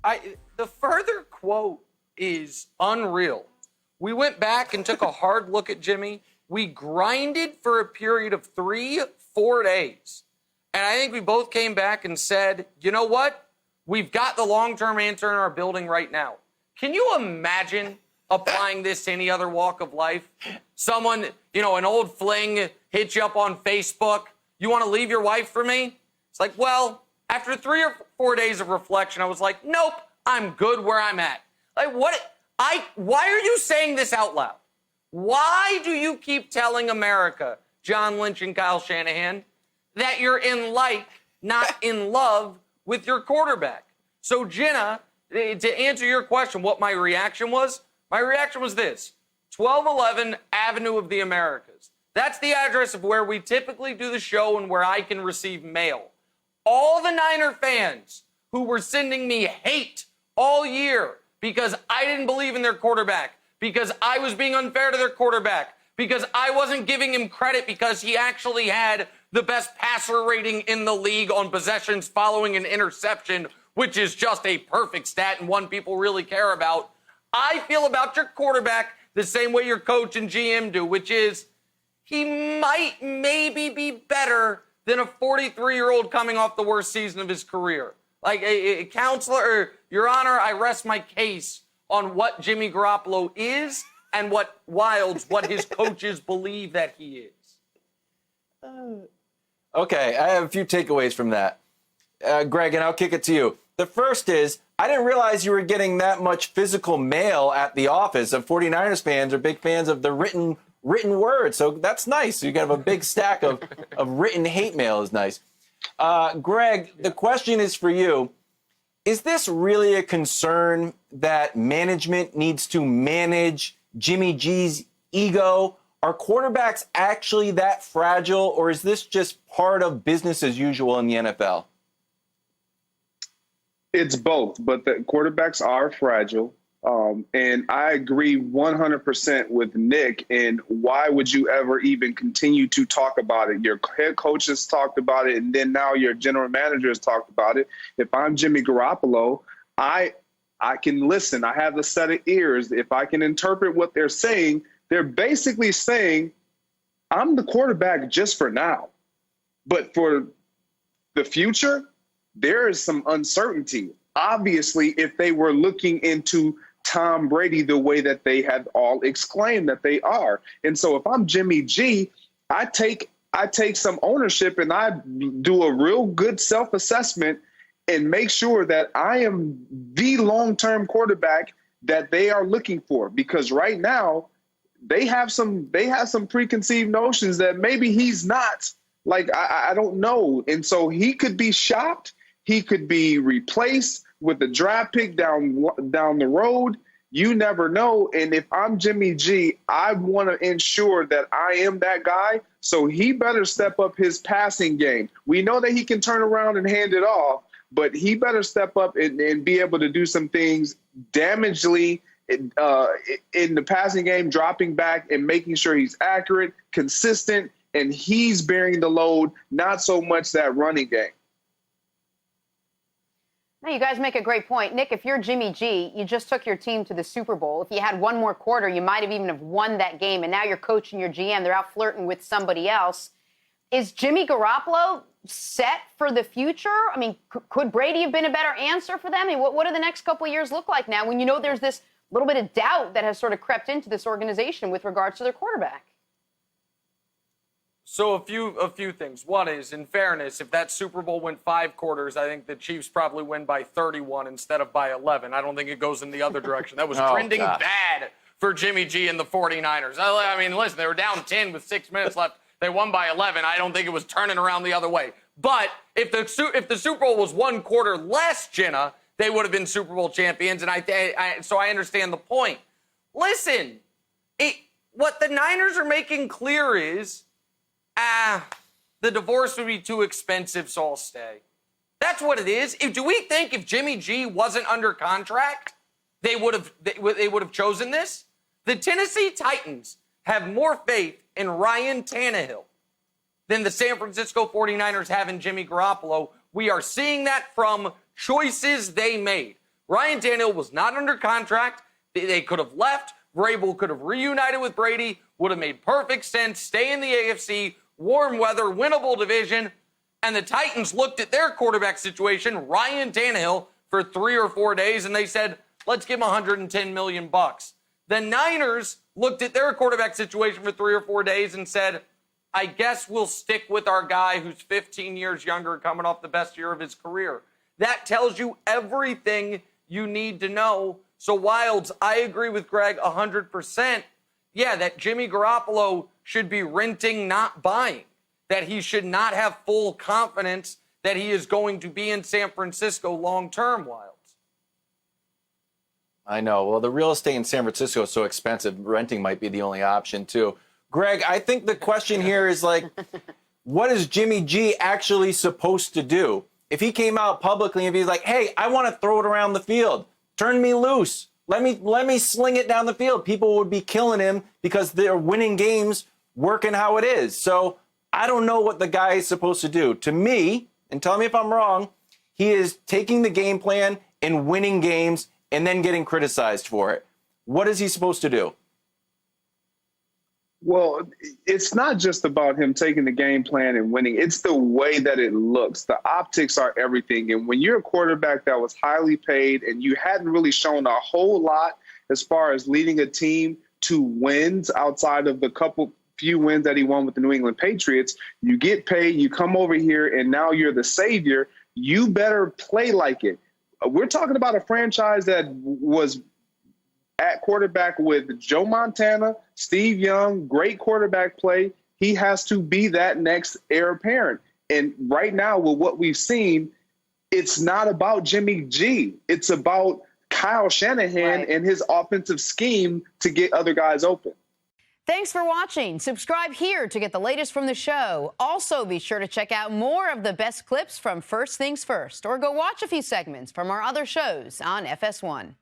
The further quote is unreal. We went back and took a hard look at Jimmy. We grinded for a period of 3-4 days. And I think we both came back and said, you know what? We've got the long-term answer in our building right now. Can you imagine applying this to any other walk of life? Someone, an old fling hits you up on Facebook. You want to leave your wife for me? It's like, well, after 3 or 4 days of reflection, I was like, nope, I'm good where I'm at. Like, why are you saying this out loud? Why do you keep telling America, John Lynch and Kyle Shanahan, that you're in like, not in love with your quarterback? So, Jenna, to answer your question, what my reaction was this: 1211 Avenue of the Americas. That's the address of where we typically do the show and where I can receive mail. All the Niner fans who were sending me hate all year because I didn't believe in their quarterback, because I was being unfair to their quarterback, because I wasn't giving him credit because he actually had the best passer rating in the league on possessions following an interception, which is just a perfect stat and one people really care about. I feel about your quarterback the same way your coach and GM do, which is he might maybe be better than a 43-year-old coming off the worst season of his career. Like a counselor, or Your Honor, I rest my case on what Jimmy Garoppolo is and what his coaches believe that he is. Okay, I have a few takeaways from that. Greg, and I'll kick it to you. The first is, I didn't realize you were getting that much physical mail at the office. Of 49ers fans are big fans of the written word, so that's nice. You have a big stack of written hate mail is nice. Greg, the question is for you. Is this really a concern that management needs to manage Jimmy G's ego? Are quarterbacks actually that fragile, or is this just part of business as usual in the NFL? It's both, but the quarterbacks are fragile. And I agree 100% with Nick. And why would you ever even continue to talk about it? Your head coach has talked about it, and then now your general manager has talked about it. If I'm Jimmy Garoppolo, I can listen. I have a set of ears. If I can interpret what they're saying, they're basically saying, I'm the quarterback just for now. But for the future, there is some uncertainty. Obviously, if they were looking into Tom Brady the way that they had all exclaimed that they are. And so if I'm Jimmy G, I take some ownership and I do a real good self-assessment and make sure that I am the long-term quarterback that they are looking for. Because right now they have some preconceived notions that maybe he's not. Like, I don't know. And so he could be shopped. He could be replaced with a draft pick down the road. You never know. And if I'm Jimmy G, I want to ensure that I am that guy. So he better step up his passing game. We know that he can turn around and hand it off, but he better step up and be able to do some things damagely in the passing game, dropping back and making sure he's accurate, consistent, and he's bearing the load, not so much that running game. Now, you guys make a great point. Nick, if you're Jimmy G, you just took your team to the Super Bowl. If you had one more quarter, you might have even won that game. And now your coach and your GM, they're out flirting with somebody else. Is Jimmy Garoppolo set for the future? I mean, could Brady have been a better answer for them? I mean, what do the next couple of years look like now when you know there's this little bit of doubt that has sort of crept into this organization with regards to their quarterback? So a few things. One is, in fairness, if that Super Bowl went 5 quarters, I think the Chiefs probably win by 31 instead of by 11. I don't think it goes in the other direction. That was trending bad for Jimmy G and the 49ers. I mean, listen, they were down 10 with 6 minutes left. They won by 11. I don't think it was turning around the other way. But if the Super Bowl was 1 quarter less, Jenna, they would have been Super Bowl champions. And so I understand the point. Listen, what the Niners are making clear is, the divorce would be too expensive, so I'll stay. That's what it is. Do we think if Jimmy G wasn't under contract, they would have chosen this? The Tennessee Titans have more faith in Ryan Tannehill than the San Francisco 49ers have in Jimmy Garoppolo. We are seeing that from choices they made. Ryan Tannehill was not under contract. They could have left. Vrabel could have reunited with Brady. Would have made perfect sense. Stay in the AFC, warm weather, winnable division. And the Titans looked at their quarterback situation, Ryan Tannehill, for 3 or 4 days, and they said, let's give him $110 million. The Niners looked at their quarterback situation for 3 or 4 days and said, I guess we'll stick with our guy who's 15 years younger, coming off the best year of his career. That tells you everything you need to know. So, Wildes, I agree with Greg 100%. Yeah, that Jimmy Garoppolo should be renting, not buying. That he should not have full confidence that he is going to be in San Francisco long-term, Wildes. I know. Well, the real estate in San Francisco is so expensive. Renting might be the only option, too. Greg, I think the question here is, like, what is Jimmy G actually supposed to do? If he came out publicly and he's like, hey, I want to throw it around the field. Turn me loose. Let me sling it down the field. People would be killing him because they're winning games working how it is. So I don't know what the guy is supposed to do. To me, and tell me if I'm wrong, he is taking the game plan and winning games and then getting criticized for it. What is he supposed to do? Well, it's not just about him taking the game plan and winning. It's the way that it looks. The optics are everything. And when you're a quarterback that was highly paid and you hadn't really shown a whole lot as far as leading a team to wins outside of the few wins that he won with the New England Patriots, you get paid, you come over here, and now you're the savior. You better play like it. We're talking about a franchise that was at quarterback with Joe Montana, Steve Young, great quarterback play. He has to be that next heir apparent. And right now, with what we've seen, it's not about Jimmy G. It's about Kyle Shanahan and his offensive scheme to get other guys open. Thanks for watching. Subscribe here to get the latest from the show. Also, be sure to check out more of the best clips from First Things First, or go watch a few segments from our other shows on FS1.